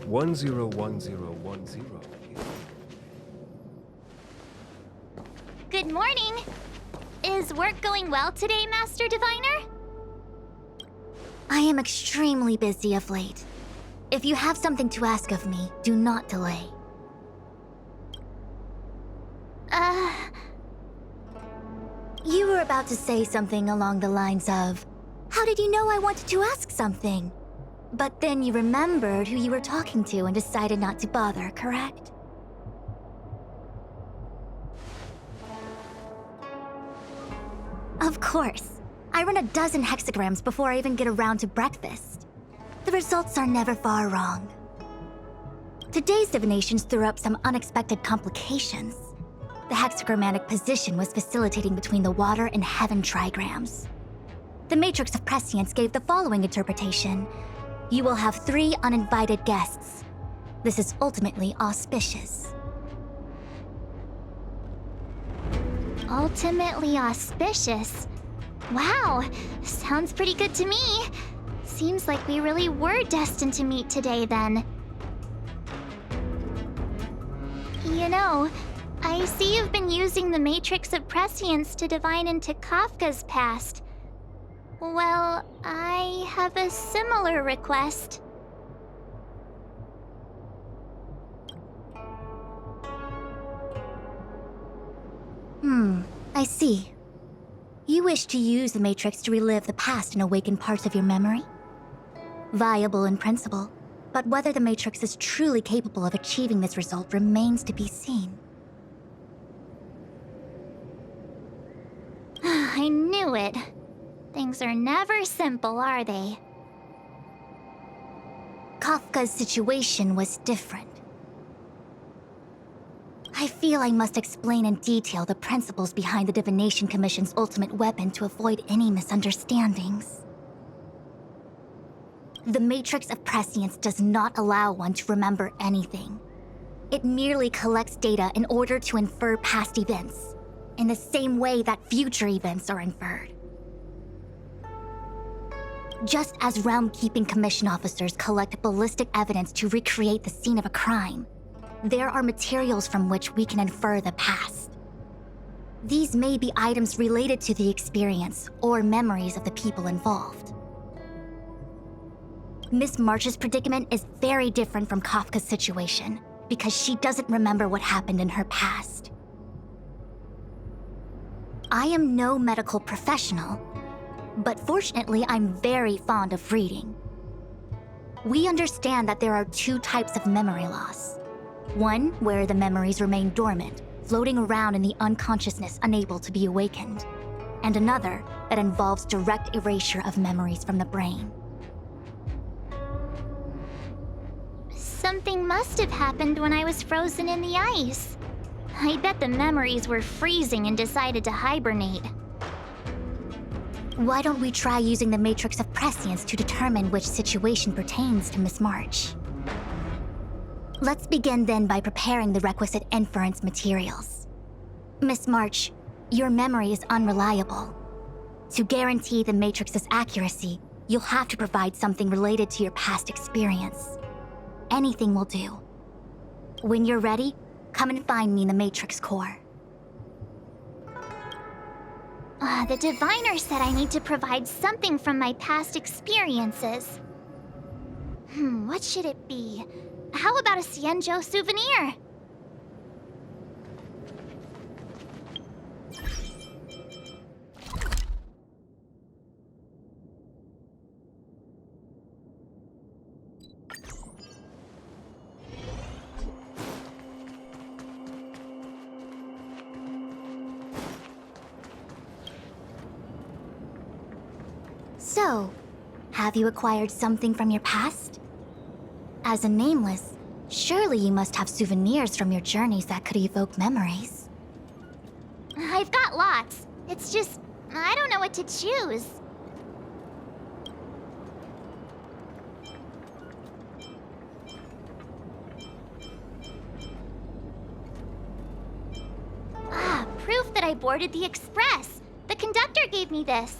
101010. Good morning! Is work going well today, Master Diviner? I am extremely busy of late. If you have something to ask of me, do not delay. You were about to say something along the lines of, "How did you know I wanted to ask something?" But then you remembered who you were talking to and decided not to bother, correct? Of course. I run a dozen hexagrams before I even get around to breakfast. The results are never far wrong. Today's divinations threw up some unexpected complications. The hexagrammatic position was facilitating between the water and heaven trigrams. The matrix of prescience gave the following interpretation. You will have 3 uninvited guests. This is ultimately auspicious. Ultimately auspicious? Wow, sounds pretty good to me. Seems like we really were destined to meet today then. You know, I see you've been using the Matrix of Prescience to divine into Kafka's past. Well, I have a similar request. I see. You wish to use the Matrix to relive the past and awaken parts of your memory? Viable in principle, but whether the Matrix is truly capable of achieving this result remains to be seen. I knew it. Things are never simple, are they? Kafka's situation was different. I feel I must explain in detail the principles behind the Divination Commission's ultimate weapon to avoid any misunderstandings. The Matrix of Prescience does not allow one to remember anything. It merely collects data in order to infer past events, in the same way that future events are inferred. Just as Realm-Keeping Commission officers collect ballistic evidence to recreate the scene of a crime, there are materials from which we can infer the past. These may be items related to the experience or memories of the people involved. Miss March's predicament is very different from Kafka's situation because she doesn't remember what happened in her past. I am no medical professional, but fortunately I'm very fond of reading. We understand that there are 2 types of memory loss. One where the memories remain dormant, floating around in the unconsciousness unable to be awakened. And another that involves direct erasure of memories from the brain. Something must have happened when I was frozen in the ice. I bet the memories were freezing and decided to hibernate. Why don't we try using the Matrix of Prescience to determine which situation pertains to Miss March? Let's begin then by preparing the requisite inference materials. Miss March, your memory is unreliable. To guarantee the Matrix's accuracy, you'll have to provide something related to your past experience. Anything will do. When you're ready, come and find me in the Matrix core. The diviner said I need to provide something from my past experiences. What should it be? How about a Xianzhou souvenir? So, have you acquired something from your past? As a nameless, surely you must have souvenirs from your journeys that could evoke memories. I've got lots. It's just, I don't know what to choose. Proof that I boarded the express. The conductor gave me this.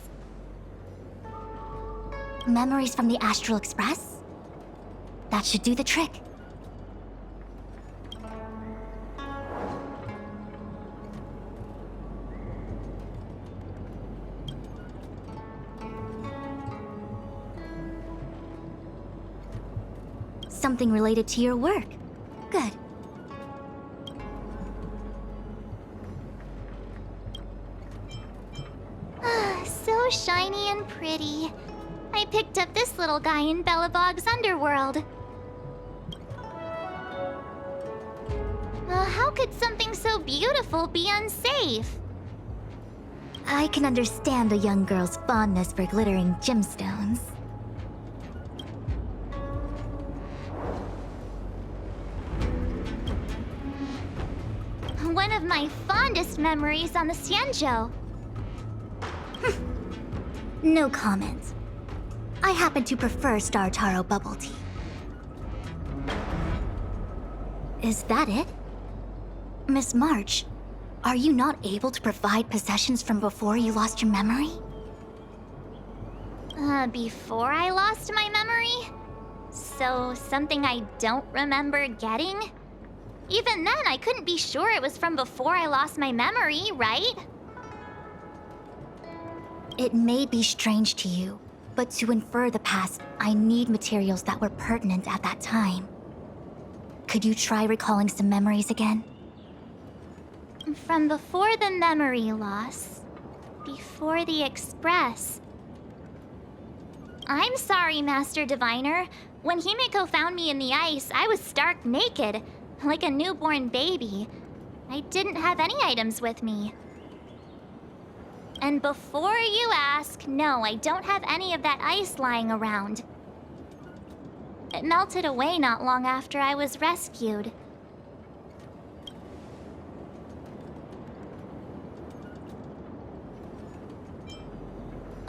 Memories from the Astral Express? That should do the trick. something related to your work. Good. So shiny and pretty. I picked up this little guy in Belobog's underworld. How could something so beautiful be unsafe? I can understand a young girl's fondness for glittering gemstones. One of my fondest memories on the Xianzhou. No comment. I happen to prefer Star Taro bubble tea. Is that it? Miss March, are you not able to provide possessions from before you lost your memory? Before I lost my memory? So, something I don't remember getting? Even then, I couldn't be sure it was from before I lost my memory, right? It may be strange to you, but to infer the past, I need materials that were pertinent at that time. Could you try recalling some memories again? From before the memory loss. Before the Express. I'm sorry, Master Diviner. When Himeko found me in the ice, I was stark naked, like a newborn baby. I didn't have any items with me. And before you ask, no, I don't have any of that ice lying around. It melted away not long after I was rescued.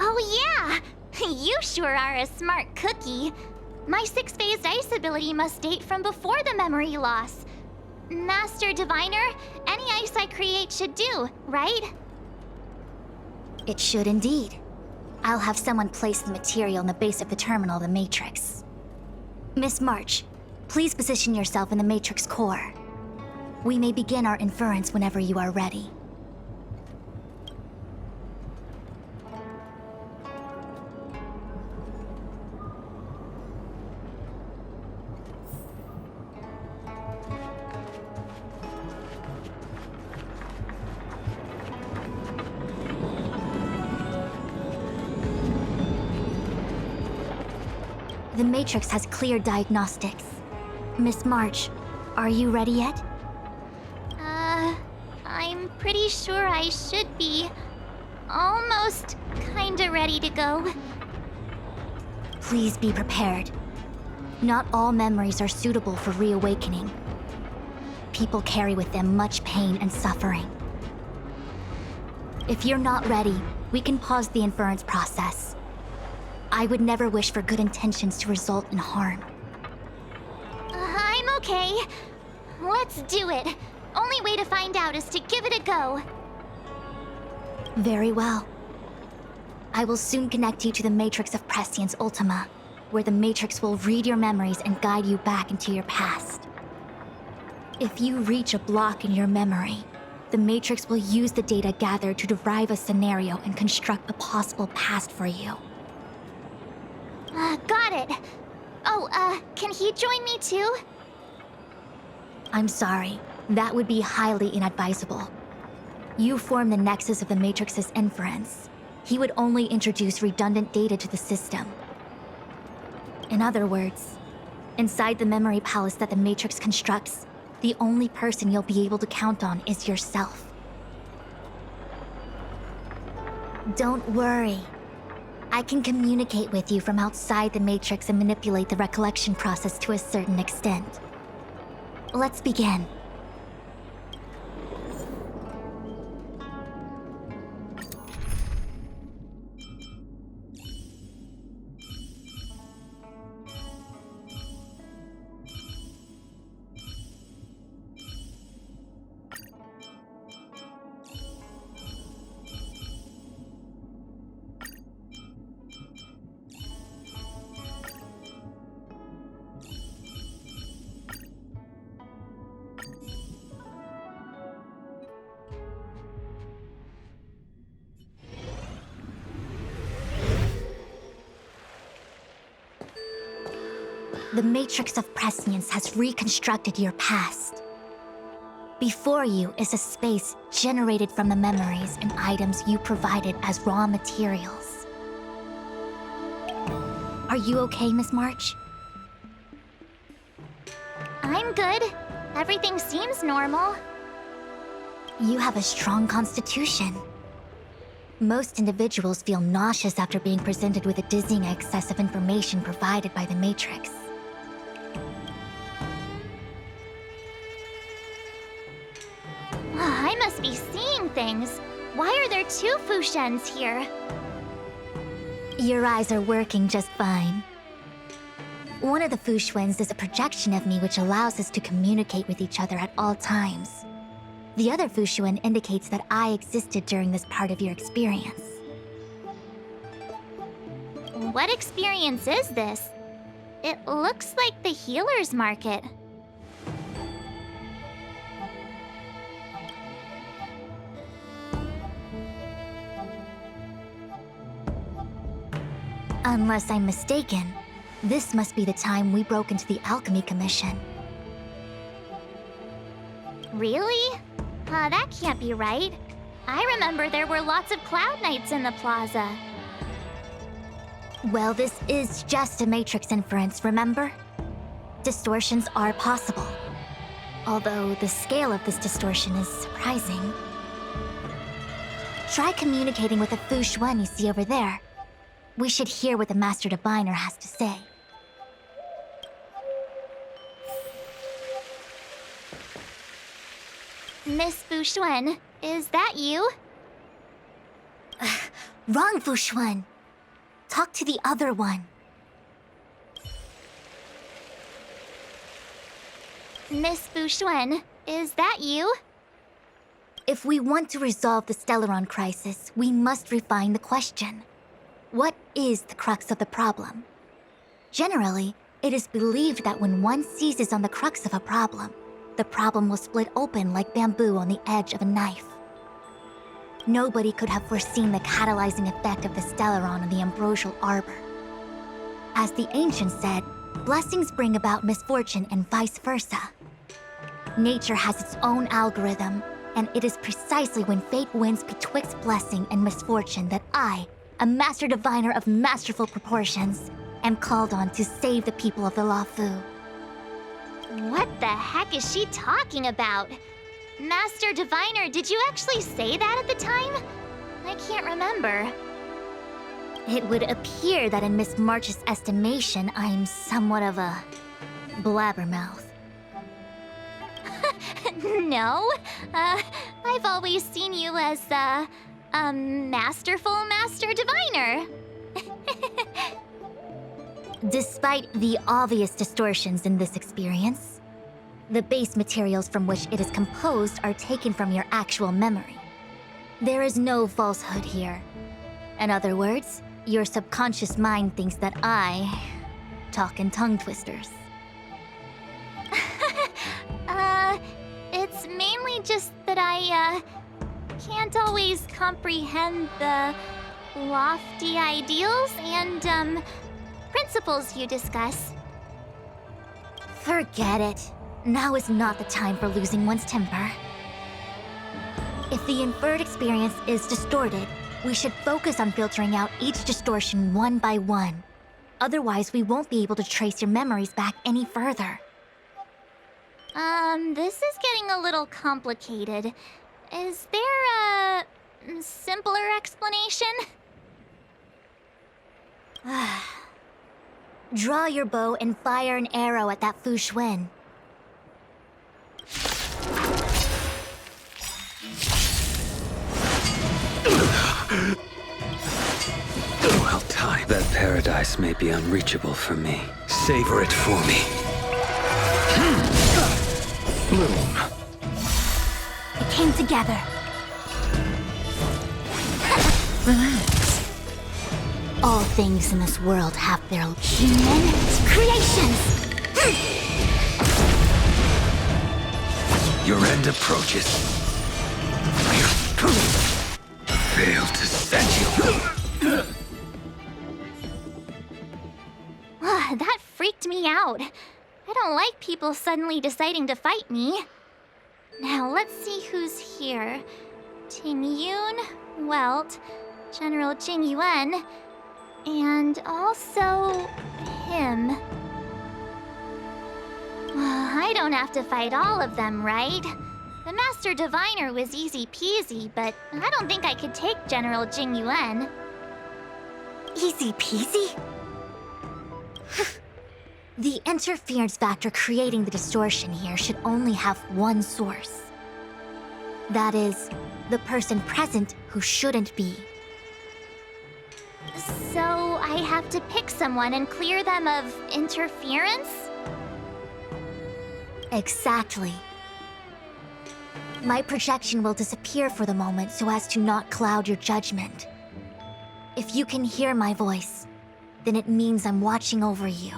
Oh yeah! You sure are a smart cookie. My six-phased ice ability must date from before the memory loss. Master Diviner, any ice I create should do, right? It should indeed. I'll have someone place the material in the base of the terminal of the Matrix. Miss March, please position yourself in the Matrix core. We may begin our inference whenever you are ready. The Matrix has clear diagnostics. Miss March, are you ready yet? I'm pretty sure I should be. Almost kinda ready to go. Please be prepared. Not all memories are suitable for reawakening. People carry with them much pain and suffering. If you're not ready, we can pause the inference process. I would never wish for good intentions to result in harm. I'm okay. Let's do it. Only way to find out is to give it a go. Very well. I will soon connect you to the Matrix of Prescience Ultima, where the Matrix will read your memories and guide you back into your past. If you reach a block in your memory, the Matrix will use the data gathered to derive a scenario and construct a possible past for you. Got it. Oh, can he join me too? I'm sorry. That would be highly inadvisable. You form the nexus of the Matrix's inference. He would only introduce redundant data to the system. In other words, inside the memory palace that the Matrix constructs, the only person you'll be able to count on is yourself. Don't worry. I can communicate with you from outside the Matrix and manipulate the recollection process to a certain extent. Let's begin. The Matrix of Prescience has reconstructed your past. Before you is a space generated from the memories and items you provided as raw materials. Are you okay, Miss March? I'm good. Everything seems normal. You have a strong constitution. Most individuals feel nauseous after being presented with a dizzying excess of information provided by the Matrix. I must be seeing things. Why are there two Fushens here? Your eyes are working just fine. One of the Fushens is a projection of me which allows us to communicate with each other at all times. The other Fushuen indicates that I existed during this part of your experience. What experience is this? It looks like the healer's market. Unless I'm mistaken, this must be the time we broke into the Alchemy Commission. Really? That can't be right. I remember there were lots of Cloud Knights in the plaza. Well, this is just a Matrix inference, remember? Distortions are possible. Although the scale of this distortion is surprising. Try communicating with the Fushuen you see over there. We should hear what the Master Diviner has to say. Miss Fushuen, is that you? Wrong, Fushuen. Talk to the other one. Miss Fushuen, is that you? If we want to resolve the Stellaron crisis, we must refine the question. What is the crux of the problem? Generally, it is believed that when one seizes on the crux of a problem, the problem will split open like bamboo on the edge of a knife. Nobody could have foreseen the catalyzing effect of the Stellaron on the ambrosial arbor. As the ancients said, blessings bring about misfortune and vice versa. Nature has its own algorithm, and it is precisely when fate wins betwixt blessing and misfortune that I, a Master Diviner of masterful proportions, am called on to save the people of the Luofu. What the heck is she talking about? Master Diviner, did you actually say that at the time? I can't remember. It would appear that in Miss March's estimation, I'm somewhat of a blabbermouth. No, I've always seen you as a masterful Master Diviner. Despite the obvious distortions in this experience, the base materials from which it is composed are taken from your actual memory. There is no falsehood here. In other words, your subconscious mind thinks that I talk in tongue twisters. It's mainly just that I, can't always comprehend the lofty ideals and, principles you discuss. Forget it. Now is not the time for losing one's temper. If the inferred experience is distorted, we should focus on filtering out each distortion one by one. Otherwise, we won't be able to trace your memories back any further. This is getting a little complicated. Is there a simpler explanation? Draw your bow and fire an arrow at that Fushuen. Well timed. That paradise may be unreachable for me. Savor it for me. Bloom. It came together. Relax. All things in this world have their human creations. Your end approaches. Failed to set you. That freaked me out. I don't like people suddenly deciding to fight me. Now, let's see who's here. Ting Yun, Welt, General Jing Yuan, and also him. I don't have to fight all of them, right? The Master Diviner was easy peasy, but I don't think I could take General Jing Yuan. Easy peasy? The interference factor creating the distortion here should only have one source. That is, the person present who shouldn't be. So I have to pick someone and clear them of interference? Exactly. My projection will disappear for the moment so as to not cloud your judgment. If you can hear my voice, then it means I'm watching over you.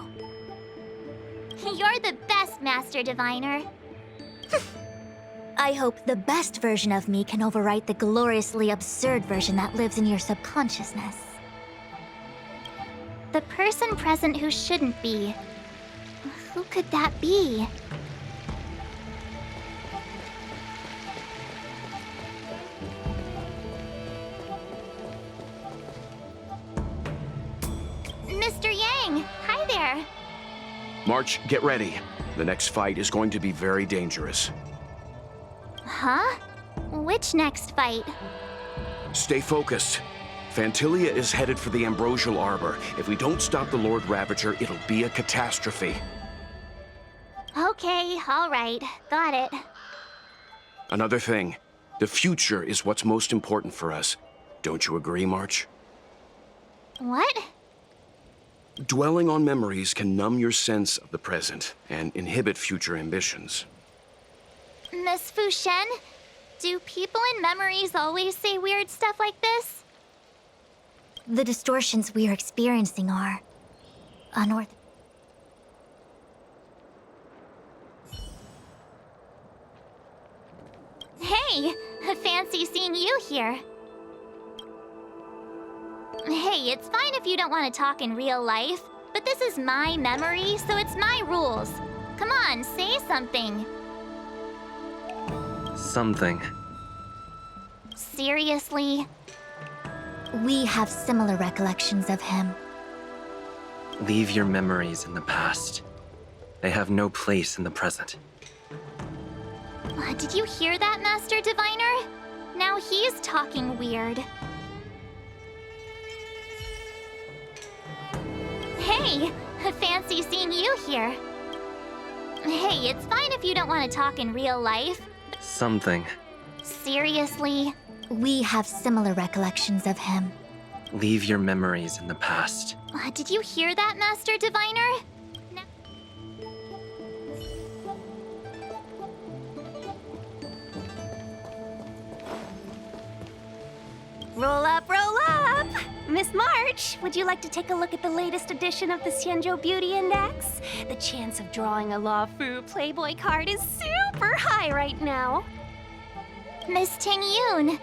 You're the best, Master Diviner. I hope the best version of me can overwrite the gloriously absurd version that lives in your subconsciousness. The person present who shouldn't be. Who could that be? Mr. Yang, hi there. March, get ready. The next fight is going to be very dangerous. Huh? Which next fight? Stay focused. Phantilia is headed for the Ambrosial Arbor. If we don't stop the Lord Ravager, it'll be a catastrophe. Okay, all right. Got it. Another thing, the future is what's most important for us. Don't you agree, March? What? Dwelling on memories can numb your sense of the present and inhibit future ambitions. Miss Fu Shen, do people in memories always say weird stuff like this? The distortions we are experiencing are unorthodox. Hey, fancy seeing you here. Hey, it's fine if you don't want to talk in real life, but this is my memory, so it's my rules. Come on, say something. Something. Seriously? We have similar recollections of him. Leave your memories in the past. They have no place in the present. Did you hear that, Master Diviner? Now he's talking weird. Hey, fancy seeing you here. Hey, it's fine if you don't want to talk in real life. Something. Seriously? We have similar recollections of him. Leave your memories in the past. Did you hear that, Master Diviner? Roll up, roll up! Miss March, would you like to take a look at the latest edition of the Xianzhou Beauty Index? The chance of drawing a Luofu Playboy card is super high right now. Miss Ting Yun,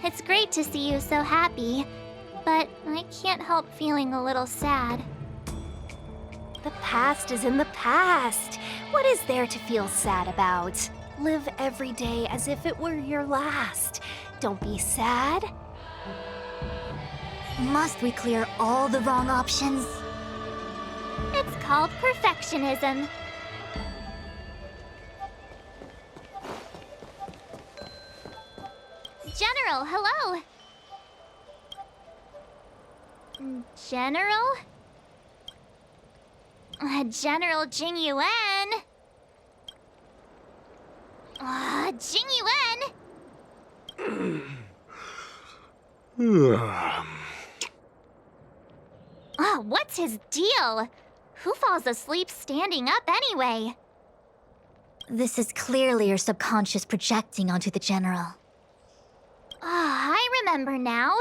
it's great to see you so happy, but I can't help feeling a little sad. The past is in the past. What is there to feel sad about? Live every day as if it were your last. Don't be sad. Must we clear all the wrong options? It's called perfectionism. General, hello. General? General Jing Yuan? Jing Yuan? What's his deal? Who falls asleep standing up anyway? This is clearly your subconscious projecting onto the General. I remember now.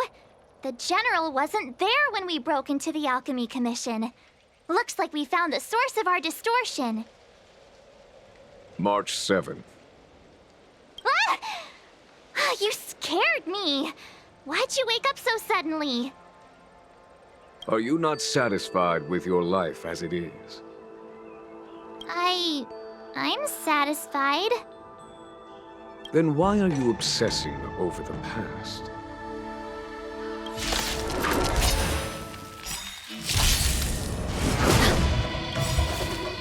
The General wasn't there when we broke into the Alchemy Commission. Looks like we found the source of our distortion. March 7th. Ah! You scared me. Why'd you wake up so suddenly? Are you not satisfied with your life as it is? I'm satisfied. Then why are you obsessing over the past?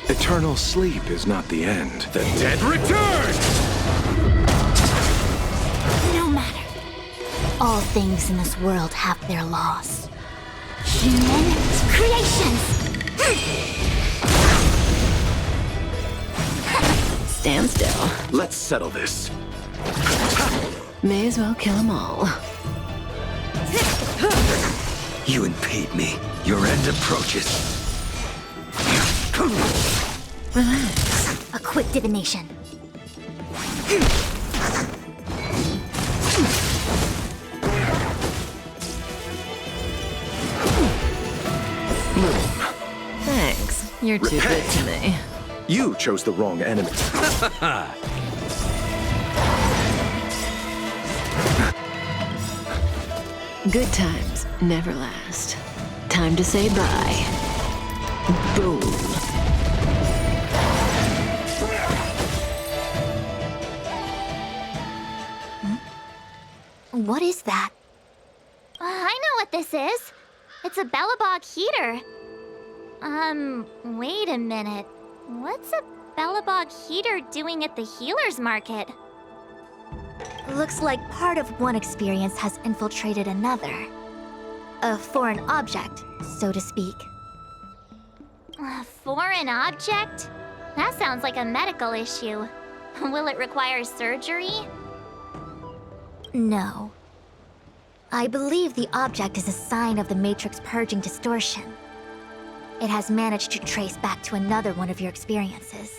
Eternal sleep is not the end. The dead return! No matter. All things in this world have their laws. Human creations! Stand still. Let's settle this. May as well kill them all. You impede me. Your end approaches. Relax. A quick divination. Thanks. You're too good to me. You chose the wrong enemy. Good times never last. Time to say bye. Boom. What is that? I know what this is. It's a Bellabog heater. Wait a minute. What's a Bellabog heater doing at the healer's market? Looks like part of one experience has infiltrated another. A foreign object, so to speak. A foreign object? That sounds like a medical issue. Will it require surgery? No. I believe the object is a sign of the Matrix purging distortion. It has managed to trace back to another one of your experiences.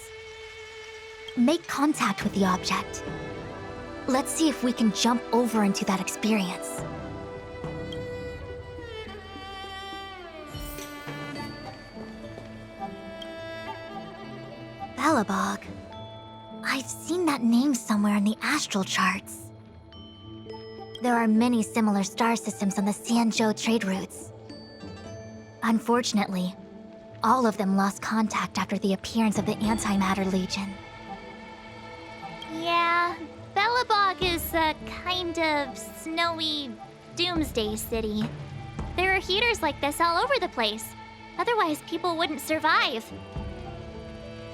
Make contact with the object. Let's see if we can jump over into that experience. Bellabog. I've seen that name somewhere in the astral charts. There are many similar star systems on the Xianzhou trade routes. Unfortunately, all of them lost contact after the appearance of the Antimatter Legion. Yeah, Bellabog is a kind of snowy doomsday city. There are heaters like this all over the place. Otherwise, people wouldn't survive.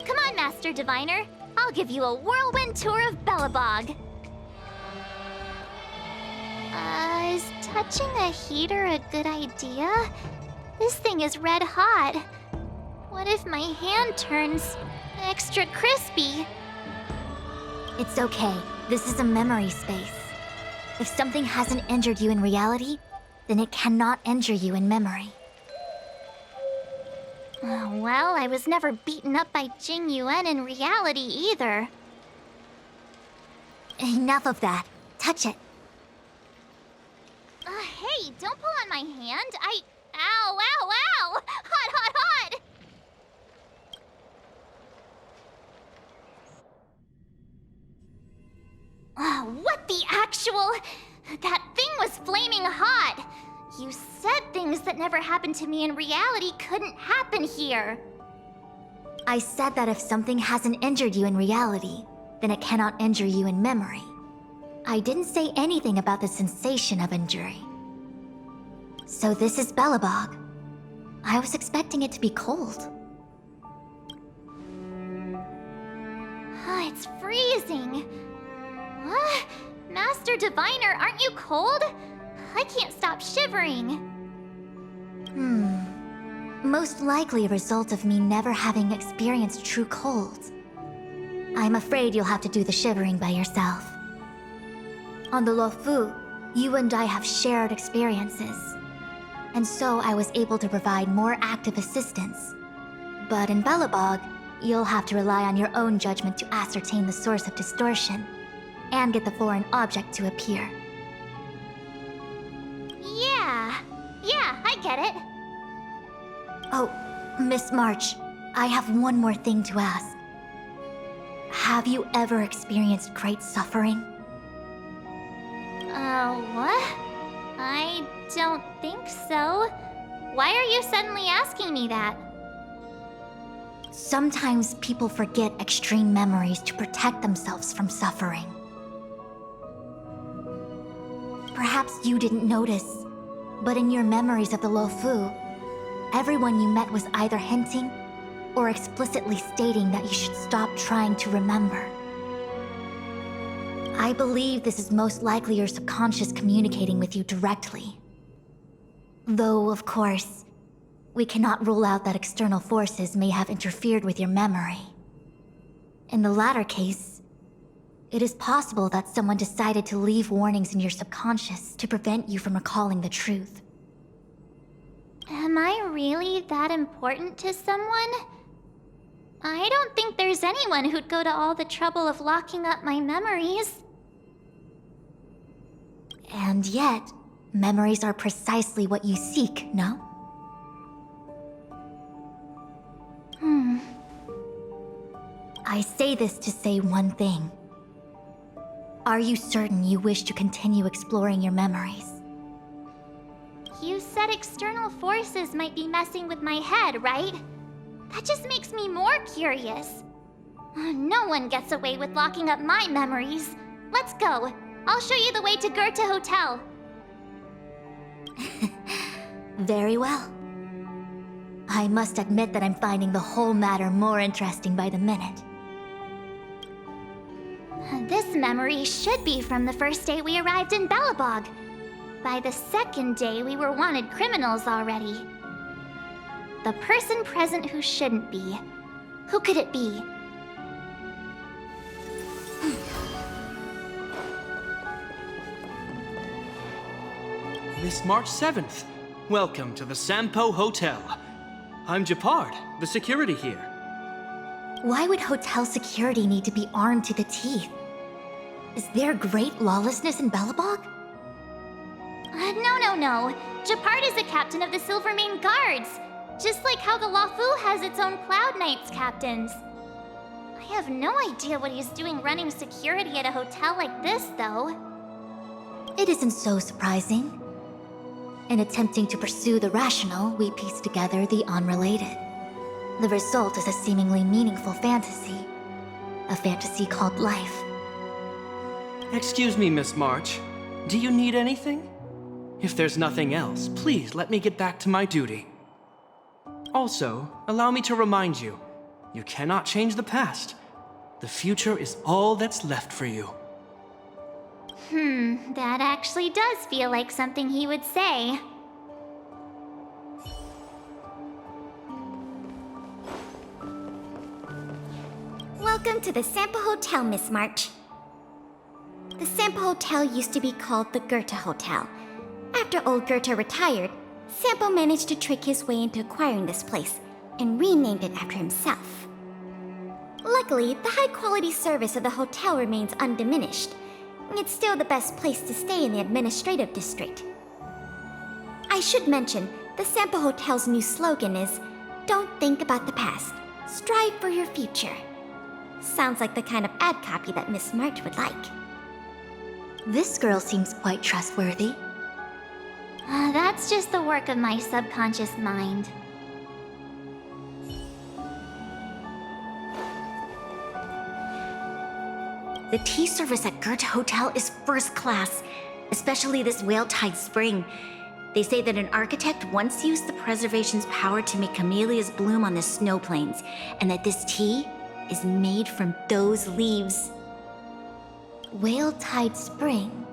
Come on, Master Diviner. I'll give you a whirlwind tour of Bellabog. Is touching a heater a good idea? This thing is red hot. What if my hand turns extra crispy? It's okay. This is a memory space. If something hasn't injured you in reality, then it cannot injure you in memory. Well, I was never beaten up by Jing Yuan in reality either. Enough of that. Touch it. Hey, don't pull on my hand. Ow, ow, ow! Hot, hot, hot! What the actual... That thing was flaming hot! You said things that never happened to me in reality couldn't happen here. I said that if something hasn't injured you in reality, then it cannot injure you in memory. I didn't say anything about the sensation of injury. So this is Bellabog. I was expecting it to be cold. It's freezing. What? Master Diviner, aren't you cold? I can't stop shivering. Most likely a result of me never having experienced true cold. I'm afraid you'll have to do the shivering by yourself. On the Luofu, you and I have shared experiences. And so I was able to provide more active assistance. But in Bellabog, you'll have to rely on your own judgment to ascertain the source of distortion, and get the foreign object to appear. Yeah, I get it. Oh, Miss March, I have one more thing to ask. Have you ever experienced great suffering? What? I don't think so. Why are you suddenly asking me that? Sometimes people forget extreme memories to protect themselves from suffering. Perhaps you didn't notice, but in your memories of the Luofu, everyone you met was either hinting or explicitly stating that you should stop trying to remember. I believe this is most likely your subconscious communicating with you directly. Though, of course, we cannot rule out that external forces may have interfered with your memory. In the latter case, it is possible that someone decided to leave warnings in your subconscious to prevent you from recalling the truth. Am I really that important to someone? I don't think there's anyone who'd go to all the trouble of locking up my memories. And yet, memories are precisely what you seek, no? I say this to say one thing. Are you certain you wish to continue exploring your memories? You said external forces might be messing with my head, right? That just makes me more curious. No one gets away with locking up my memories. Let's go. I'll show you the way to Goethe Hotel. Very well. I must admit that I'm finding the whole matter more interesting by the minute. This memory should be from the first day we arrived in Belobog. By the second day, we were wanted criminals already. The person present who shouldn't be. Who could it be? Miss March 7th. Welcome to the Sampo Hotel. I'm Japard, the security here. Why would hotel security need to be armed to the teeth? Is there great lawlessness in Belobog? No. Japard is a captain of the Silvermane Guards. Just like how the Luofu has its own Cloud Knights captains. I have no idea what he's doing running security at a hotel like this, though. It isn't so surprising. In attempting to pursue the rational, we piece together the unrelated. The result is a seemingly meaningful fantasy. A fantasy called life. Excuse me, Miss March. Do you need anything? If there's nothing else, please let me get back to my duty. Also, allow me to remind you, you cannot change the past. The future is all that's left for you. That actually does feel like something he would say. Welcome to the Sampo Hotel, Miss March. The Sampo Hotel used to be called the Goethe Hotel. After old Goethe retired, Sampo managed to trick his way into acquiring this place and renamed it after himself. Luckily, the high-quality service of the hotel remains undiminished. It's still the best place to stay in the administrative district. I should mention, the Sampo Hotel's new slogan is, "Don't think about the past, strive for your future." Sounds like the kind of ad copy that Miss March would like. This girl seems quite trustworthy. That's just the work of my subconscious mind. The tea service at Goethe Hotel is first class, especially this Whale-Tide Spring. They say that an architect once used the preservation's power to make camellias bloom on the snow plains, and that this tea is made from those leaves. Whale-Tide Spring?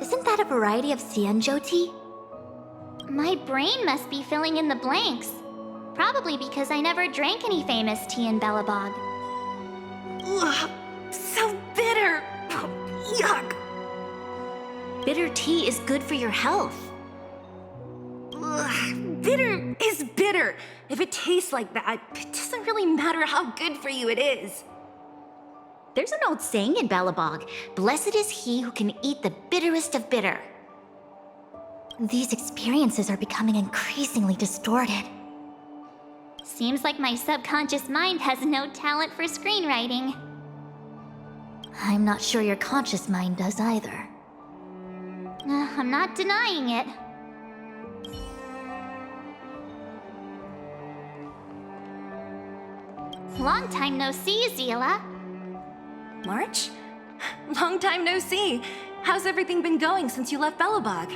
Isn't that a variety of Xianzhou tea? My brain must be filling in the blanks. Probably because I never drank any famous tea in Belobog. Ugh, so bitter! Yuck! Bitter tea is good for your health. Ugh, bitter is bitter. If it tastes like that, it doesn't really matter how good for you it is. There's an old saying in Belobog, blessed is he who can eat the bitterest of bitter. These experiences are becoming increasingly distorted. Seems like my subconscious mind has no talent for screenwriting. I'm not sure your conscious mind does either. I'm not denying it. Long time no see, Zila. March? Long time no see. How's everything been going since you left Belobog?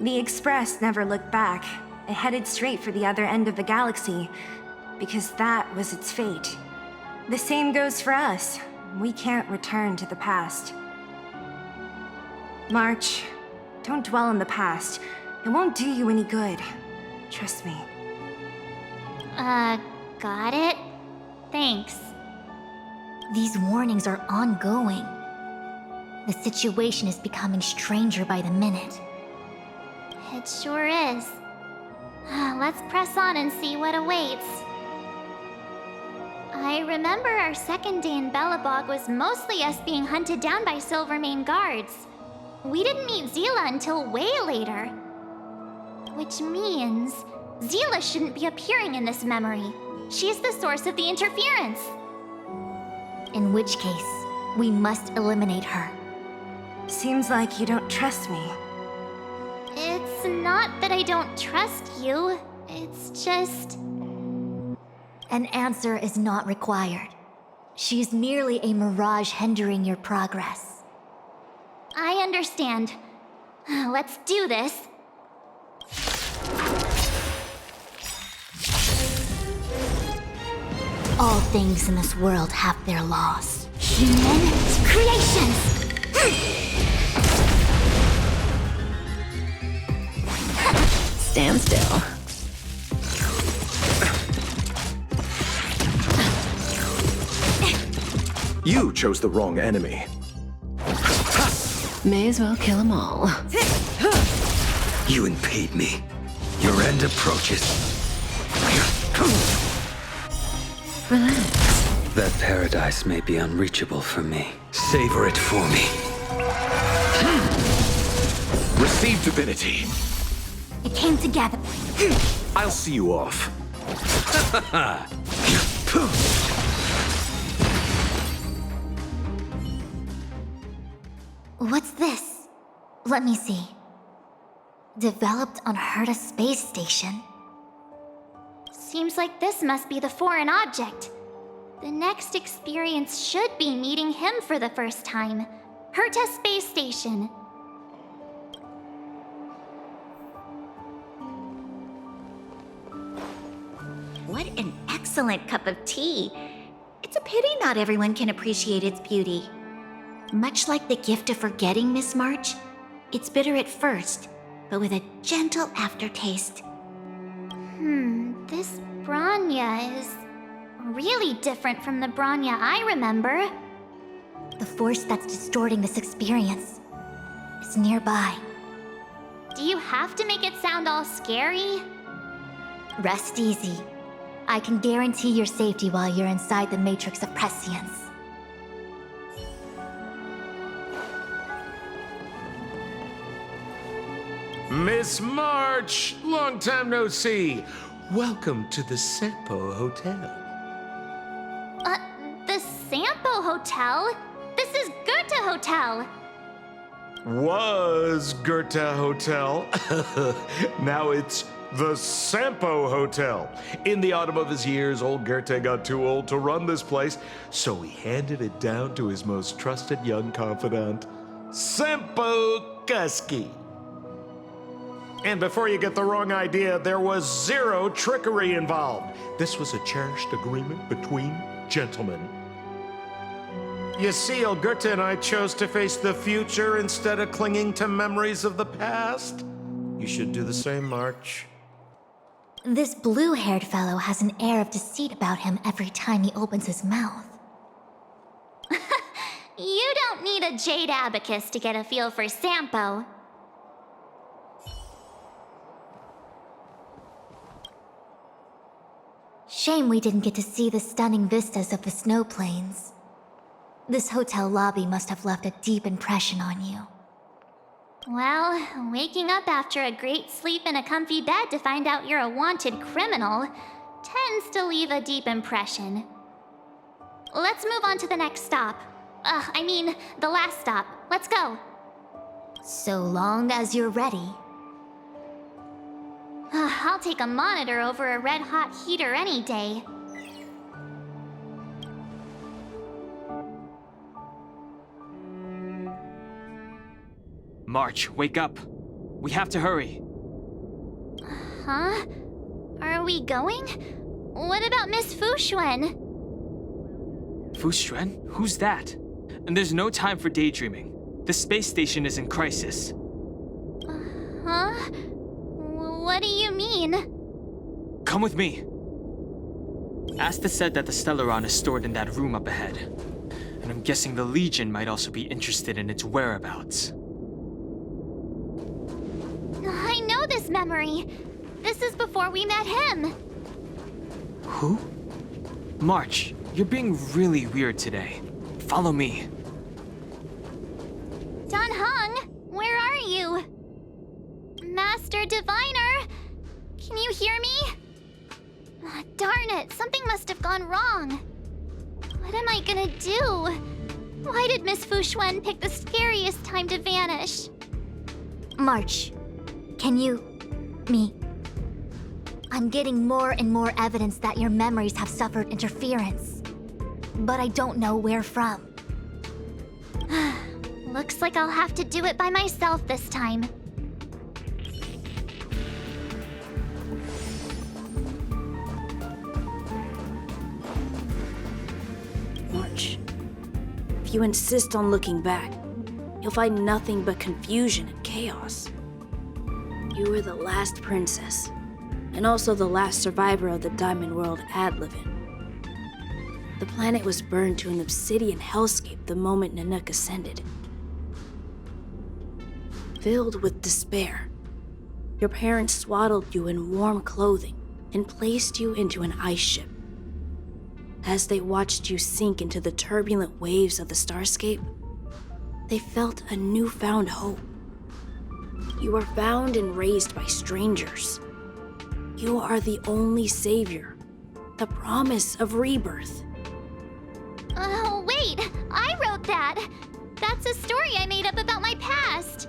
The Express never looked back. It headed straight for the other end of the galaxy, because that was its fate. The same goes for us. We can't return to the past. March, don't dwell on the past. It won't do you any good. Trust me. Got it? Thanks. These warnings are ongoing. The situation is becoming stranger by the minute. It sure is. Let's press on and see what awaits. I remember our second day in Belobog was mostly us being hunted down by Silvermane guards. We didn't meet Zila until way later. Which means Zila shouldn't be appearing in this memory. She's the source of the interference. In which case, we must eliminate her. Seems like you don't trust me. It's not that I don't trust you. It's just... An answer is not required. She's merely a mirage hindering your progress. I understand. Let's do this. All things in this world have their laws. Human creations! Stand still. You chose the wrong enemy. May as well kill them all. You impede me. Your end approaches. Relax. That paradise may be unreachable for me. Savor it for me. Receive divinity. It came together. I'll see you off. What's this? Let me see. Developed on Herta space station. Seems like this must be the foreign object. The next experience should be meeting him for the first time. Herta Space Station. What an excellent cup of tea. It's a pity not everyone can appreciate its beauty. Much like the gift of forgetting, Miss March, it's bitter at first, but with a gentle aftertaste. This Bronya is really different from the Bronya I remember. The force that's distorting this experience is nearby. Do you have to make it sound all scary? Rest easy. I can guarantee your safety while you're inside the matrix of prescience. Miss March! Long time no see. Welcome to the Seppo Hotel. The Sampo Hotel? This is Goethe Hotel. Was Goethe Hotel. Now it's the Sampo Hotel. In the autumn of his years, old Goethe got too old to run this place, so he handed it down to his most trusted young confidant, Sampo Kuski. And before you get the wrong idea, there was zero trickery involved. This was a cherished agreement between gentlemen. You see, old Goethe and I chose to face the future instead of clinging to memories of the past. You should do the same, March. This blue-haired fellow has an air of deceit about him every time he opens his mouth. You don't need a jade abacus to get a feel for Sampo. Shame we didn't get to see the stunning vistas of the snow plains. This hotel lobby must have left a deep impression on you. Well, waking up after a great sleep in a comfy bed to find out you're a wanted criminal tends to leave a deep impression. Let's move on to the next stop. The last stop. Let's go. So long as you're ready. I'll take a monitor over a red-hot heater any day. March, wake up. We have to hurry. Huh? Are we going? What about Miss Fuxuan? Fuxuan? Who's that? And there's no time for daydreaming. The space station is in crisis. Huh? What do you mean? Come with me. Asta said that the Stellaron is stored in that room up ahead. And I'm guessing the Legion might also be interested in its whereabouts. I know this memory. This is before we met him. Who? March, you're being really weird today. Follow me. Dan Heng, where are you? Master Diviner, can you hear me? Darn it, something must have gone wrong. What am I gonna do? Why did Miss Fuxuan pick the scariest time to vanish? March, can you... me... I'm getting more and more evidence that your memories have suffered interference. But I don't know where from. Looks like I'll have to do it by myself this time. March, if you insist on looking back, you'll find nothing but confusion and chaos. You were the last princess, and also the last survivor of the Diamond World Adlivin. The planet was burned to an obsidian hellscape the moment Nanook ascended. Filled with despair, your parents swaddled you in warm clothing and placed you into an ice ship. As they watched you sink into the turbulent waves of the starscape, they felt a newfound hope. You were found and raised by strangers. You are the only savior, the promise of rebirth. Oh, wait! I wrote that! That's a story I made up about my past!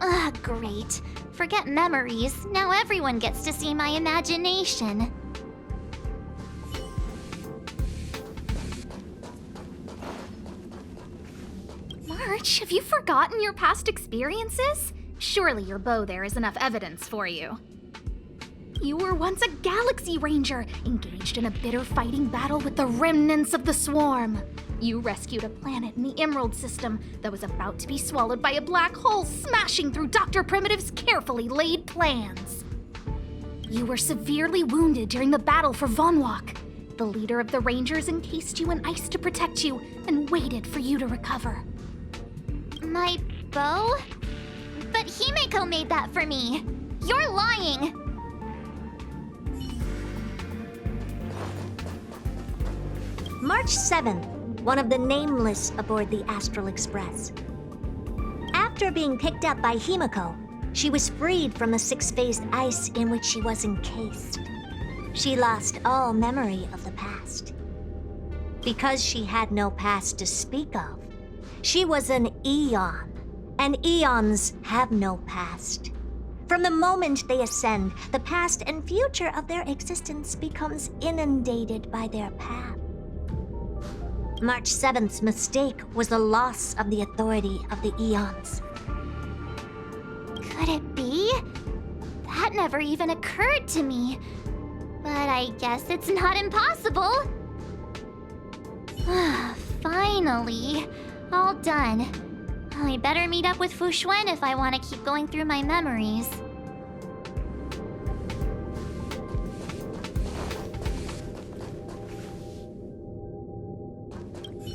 Ugh, great. Forget memories. Now everyone gets to see my imagination. March, have you forgotten your past experiences? Surely your bow there is enough evidence for you. You were once a Galaxy Ranger, engaged in a bitter fighting battle with the remnants of the Swarm. You rescued a planet in the Emerald System that was about to be swallowed by a black hole smashing through Dr. Primitive's carefully laid plans. You were severely wounded during the battle for Vonwalk. The leader of the Rangers encased you in ice to protect you and waited for you to recover. My bow? But Himeko made that for me. You're lying! March 7th, one of the Nameless aboard the Astral Express. After being picked up by Himeko, she was freed from the six-phased ice in which she was encased. She lost all memory of the past. Because she had no past to speak of, she was an Eon, and Eons have no past. From the moment they ascend, the past and future of their existence becomes inundated by their path. March 7th's mistake was the loss of the authority of the Eons. Could it be? That never even occurred to me. But I guess it's not impossible. Finally. All done. I better meet up with Fuxuan if I want to keep going through my memories.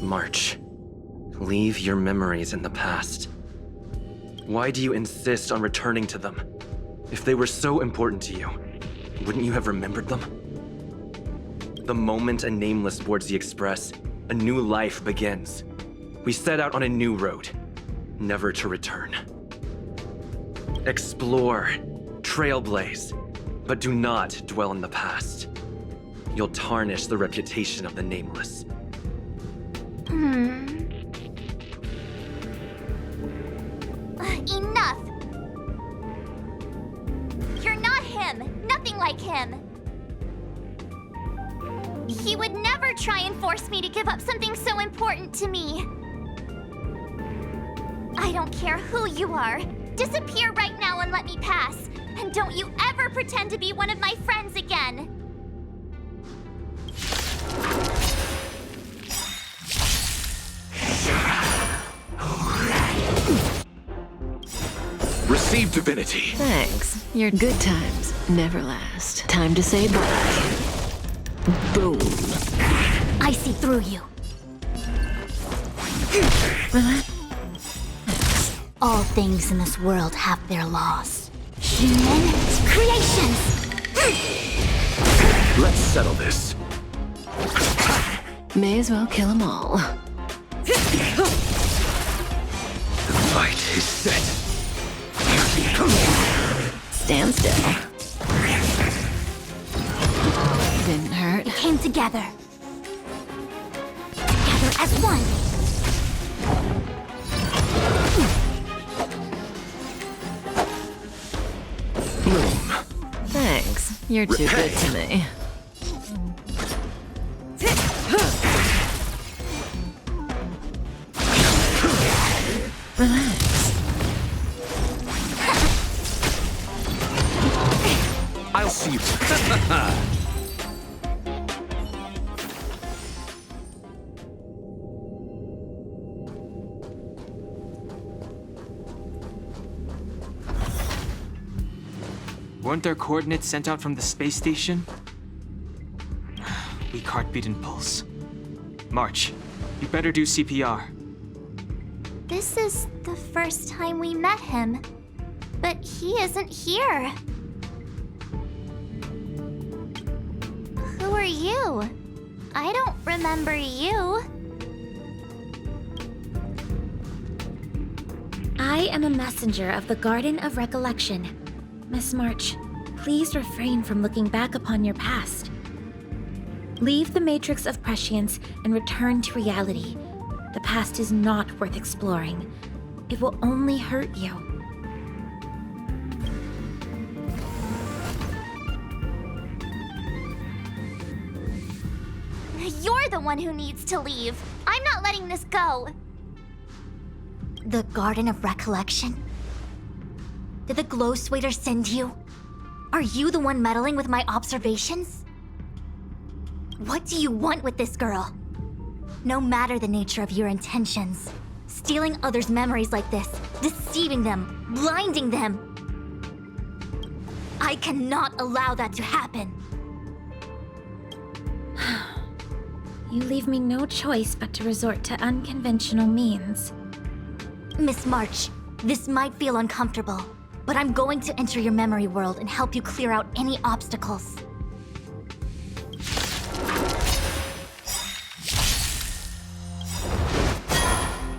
March, leave your memories in the past. Why do you insist on returning to them? If they were so important to you, wouldn't you have remembered them? The moment a Nameless boards the Express, a new life begins. We set out on a new road, never to return. Explore, trailblaze, but do not dwell in the past. You'll tarnish the reputation of the Nameless. Enough! You're not him! Nothing like him! He would never try and force me to give up something so important to me. I I don't care who you are. Disappear right now and let me pass. And don't you ever pretend to be one of my friends again. Receive divinity. Thanks. Your good times never last. Time to say bye. Boom. I see through you. All things in this world have their laws. Human creations! Let's settle this. May as well kill them all. The fight is set. Stand still. Didn't hurt. We came together. Together as one. Thanks. You're too good to me. Relax. I'll see you. Weren't there coordinates sent out from the space station? Weak heartbeat and pulse. March, you better do CPR. This is the first time we met him. But he isn't here. Who are you? I don't remember you. I am a messenger of the Garden of Recollection. Miss March, please refrain from looking back upon your past. Leave the matrix of prescience and return to reality. The past is not worth exploring. It will only hurt you. You're the one who needs to leave. I'm not letting this go. The Garden of Recollection? Did the Glow Swader send you? Are you the one meddling with my observations? What do you want with this girl? No matter the nature of your intentions, stealing others' memories like this, deceiving them, blinding them. I cannot allow that to happen. You leave me no choice but to resort to unconventional means. Miss March, this might feel uncomfortable, but I'm going to enter your memory world and help you clear out any obstacles.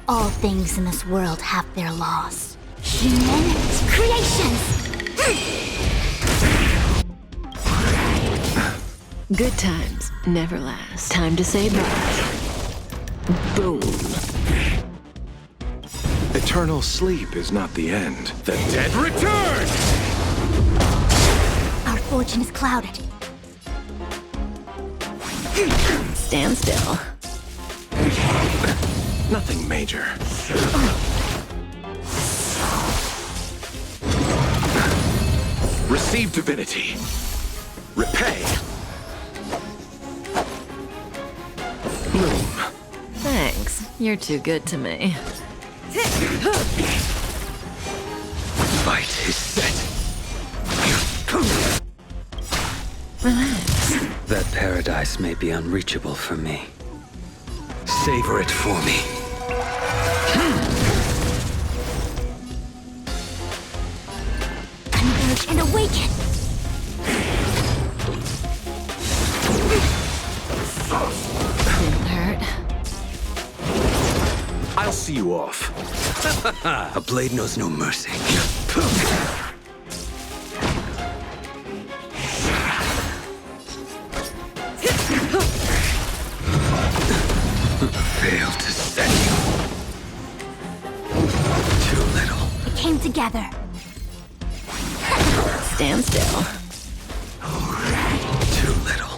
All things in this world have their laws. Human creations! Good times never last. Time to say bye. Boom. Eternal sleep is not the end. The dead return! Our fortune is clouded. Stand still. Nothing major. Receive divinity. Repay. Bloom. Thanks. You're too good to me. Fight is set. Relax. That paradise may be unreachable for me. Savor it for me. Converge and awaken! Didn't hurt. I'll see you off. A blade knows no mercy. Failed to set you. Too little. We came together. Stand still. Too little.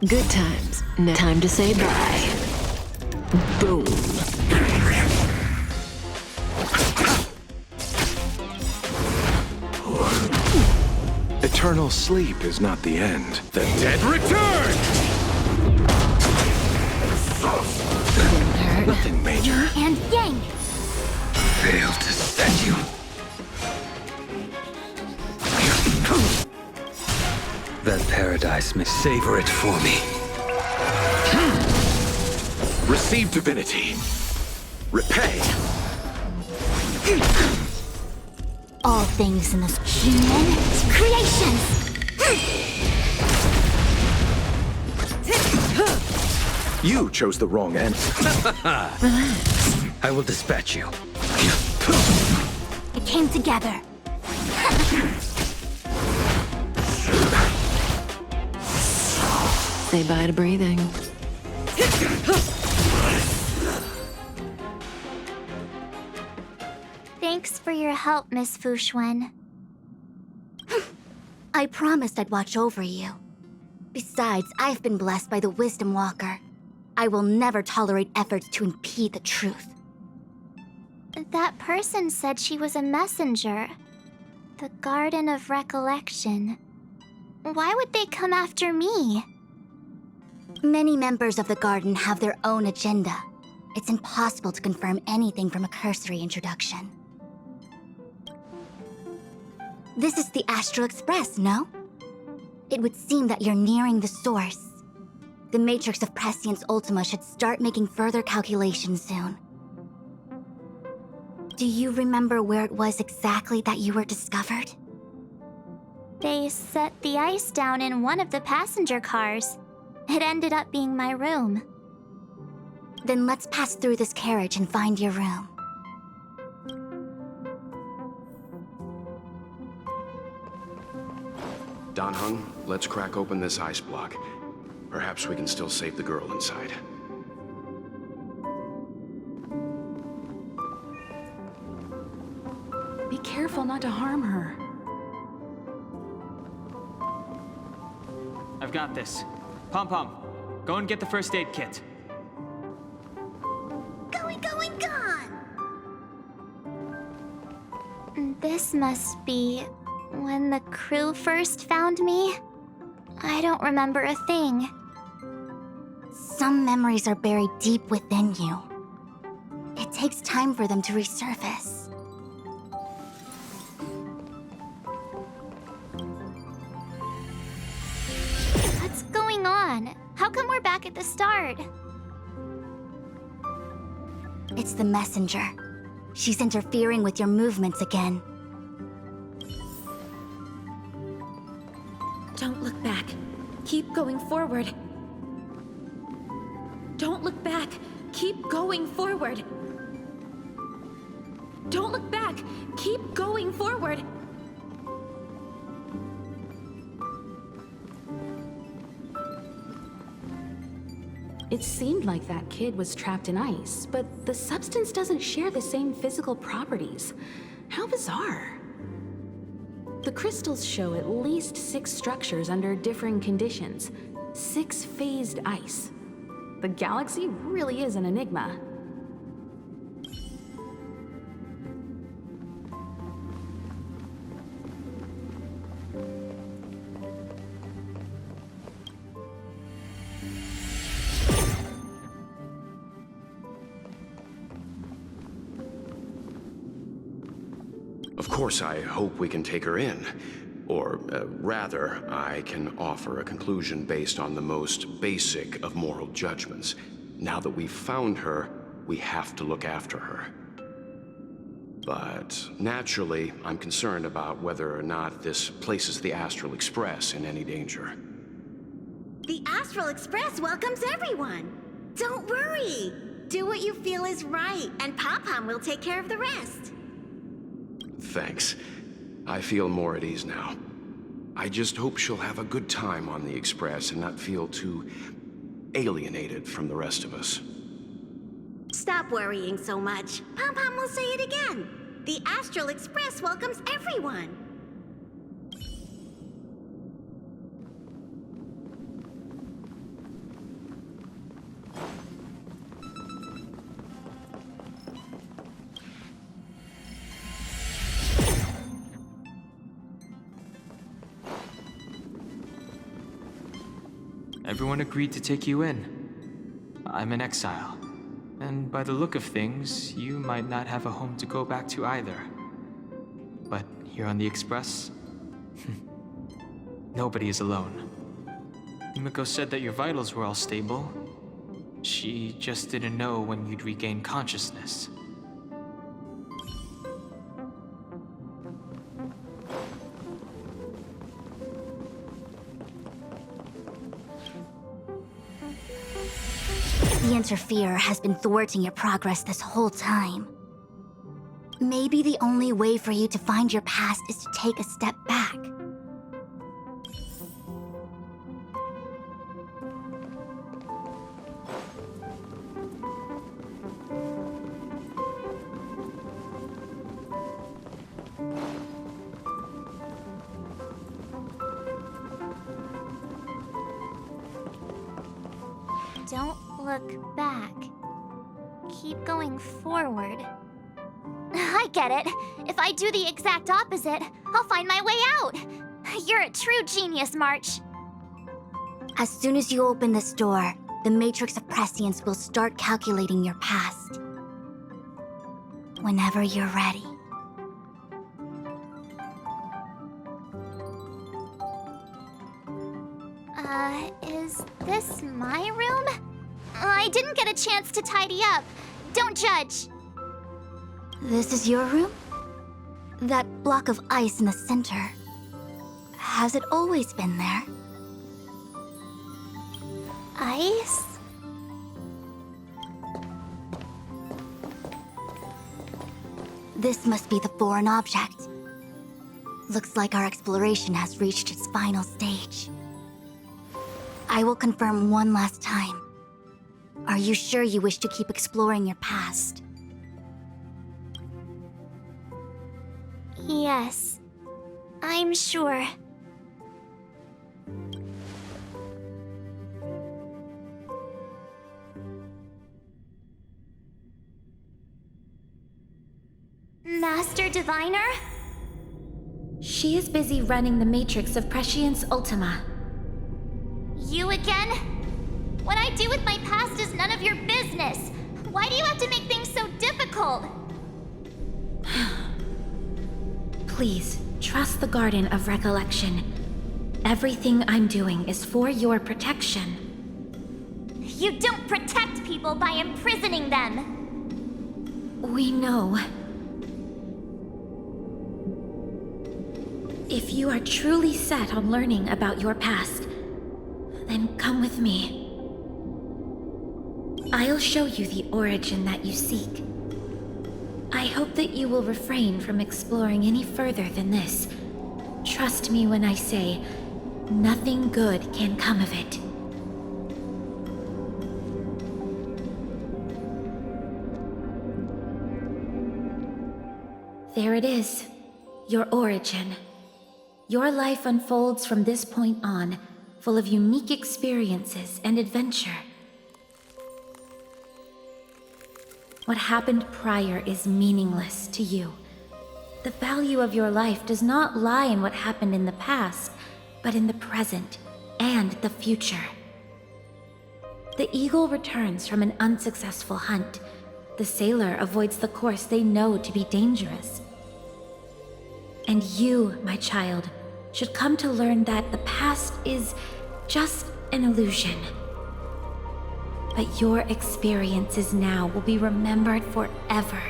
Good times. Time to say bye. Boom. Eternal sleep is not the end. The dead return! Nothing major. Yin and yang! Failed to set you. That paradise may savor it for me. Receive divinity. Repay. All things in this human creations! You chose the wrong answer. I will dispatch you. It came together. Say bye to breathing. Thanks for your help, Miss Fushuen. I promised I'd watch over you. Besides, I've been blessed by the Wisdom Walker. I will never tolerate efforts to impede the truth. That person said she was a messenger. The Garden of Recollection. Why would they come after me? Many members of the Garden have their own agenda. It's impossible to confirm anything from a cursory introduction. This is the Astral Express, no? It would seem that you're nearing the source. The Matrix of Prescience Ultima should start making further calculations soon. Do you remember where it was exactly that you were discovered? They set the ice down in one of the passenger cars. It ended up being my room. Then let's pass through this carriage and find your room. Dan Heng, let's crack open this ice block. Perhaps we can still save the girl inside. Be careful not to harm her. I've got this. Pom-Pom, go and get the first aid kit. Going, gone! This must be when the crew first found me. I don't remember a thing. Some memories are buried deep within you. It takes time for them to resurface. What's going on? How come we're back at the start? It's the messenger. She's interfering with your movements again. Don't look back. Keep going forward. Don't look back. Keep going forward. Don't look back. Keep going forward. It seemed like that kid was trapped in ice, but the substance doesn't share the same physical properties. How bizarre. The crystals show at least 6 structures under differing conditions. 6 phased ice. The galaxy really is an enigma. Of course, I hope we can take her in. Or, rather, I can offer a conclusion based on the most basic of moral judgments. Now that we've found her, we have to look after her. But naturally, I'm concerned about whether or not this places the Astral Express in any danger. The Astral Express welcomes everyone. Don't worry. Do what you feel is right, and Pom-Pom will take care of the rest. Thanks. I feel more at ease now. I just hope she'll have a good time on the Express and not feel too alienated from the rest of us. Stop worrying so much. Pom-Pom will say it again. The Astral Express welcomes everyone. everyone agreed to take you in. I'm in exile, and by the look of things, you might not have a home to go back to either. But here on the Express, nobody is alone. Himiko said that your vitals were all stable. She just didn't know when you'd regain consciousness. The Interferer has been thwarting your progress this whole time. Maybe the only way for you to find your past is to take a step back. Don't look back. Keep going forward. I get it. If I do the exact opposite, I'll find my way out. You're a true genius, March. As soon as you open this door, the Matrix of Prescience will start calculating your past. Whenever you're ready. Is this my room? I didn't get a chance to tidy up. Don't judge. This is your room? That block of ice in the center. Has it always been there? Ice? This must be the foreign object. Looks like our exploration has reached its final stage. I will confirm one last time. Are you sure you wish to keep exploring your past? Yes. I'm sure. Master Diviner? She is busy running the Matrix of Prescience Ultima. You again? What I do with my past is none of your business. Why do you have to make things so difficult? Please, trust the Garden of Recollection. Everything I'm doing is for your protection. You don't protect people by imprisoning them. We know. If you are truly set on learning about your past, then come with me. I'll show you the origin that you seek. I hope that you will refrain from exploring any further than this. Trust me when I say, nothing good can come of it. There it is, your origin. Your life unfolds from this point on, full of unique experiences and adventure. What happened prior is meaningless to you. The value of your life does not lie in what happened in the past, but in the present and the future. The eagle returns from an unsuccessful hunt. The sailor avoids the course they know to be dangerous. And you, my child, should come to learn that the past is just an illusion. But your experiences now will be remembered forever.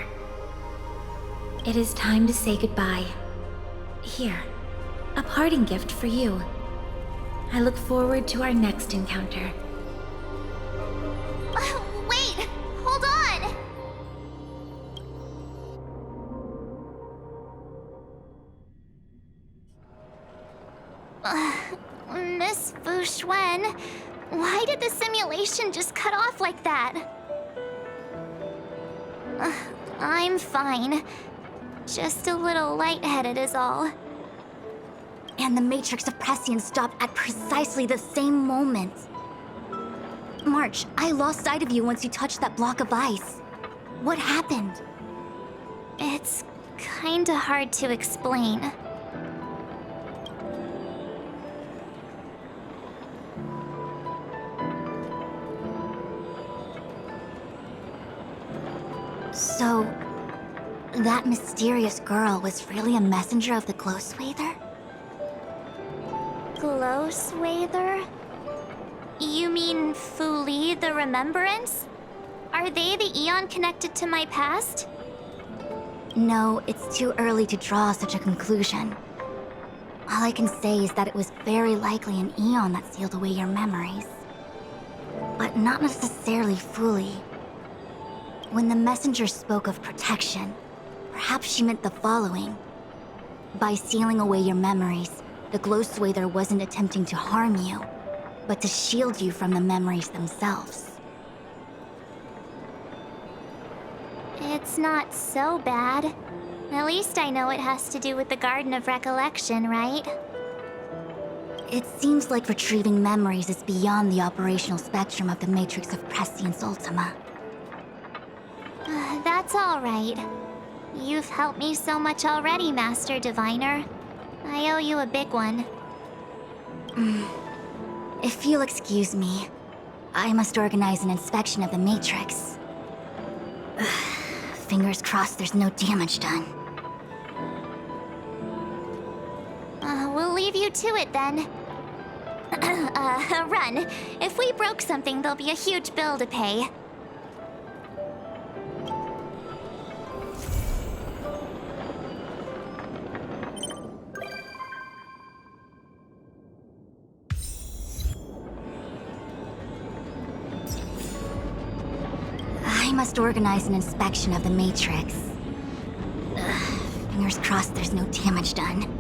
It is time to say goodbye. Here, a parting gift for you. I look forward to our next encounter. Wait! Hold on! Miss Fu Xuan, why did the simulation just cut off like that? I'm fine. Just a little lightheaded is all. And the Matrix of Prescience stopped at precisely the same moment. March, I lost sight of you once you touched that block of ice. What happened? It's kinda hard to explain. So, that mysterious girl was really a messenger of the Glow Swather? Glow Swather? You mean Fuli the Remembrance? Are they the Eon connected to my past? No, it's too early to draw such a conclusion. All I can say is that it was very likely an Eon that sealed away your memories. But not necessarily Fuli. When the messenger spoke of protection, perhaps she meant the following. By sealing away your memories, the Glow Swather wasn't attempting to harm you, but to shield you from the memories themselves. It's not so bad. At least I know it has to do with the Garden of Recollection, right? It seems like retrieving memories is beyond the operational spectrum of the Matrix of Prescience Ultima. That's all right. You've helped me so much already, Master Diviner. I owe you a big one. If you'll excuse me, I must organize an inspection of the Matrix. Fingers crossed there's no damage done. We'll leave you to it then. Run. If we broke something, there'll be a huge bill to pay. I must organize an inspection of the Matrix. Fingers crossed there's no damage done.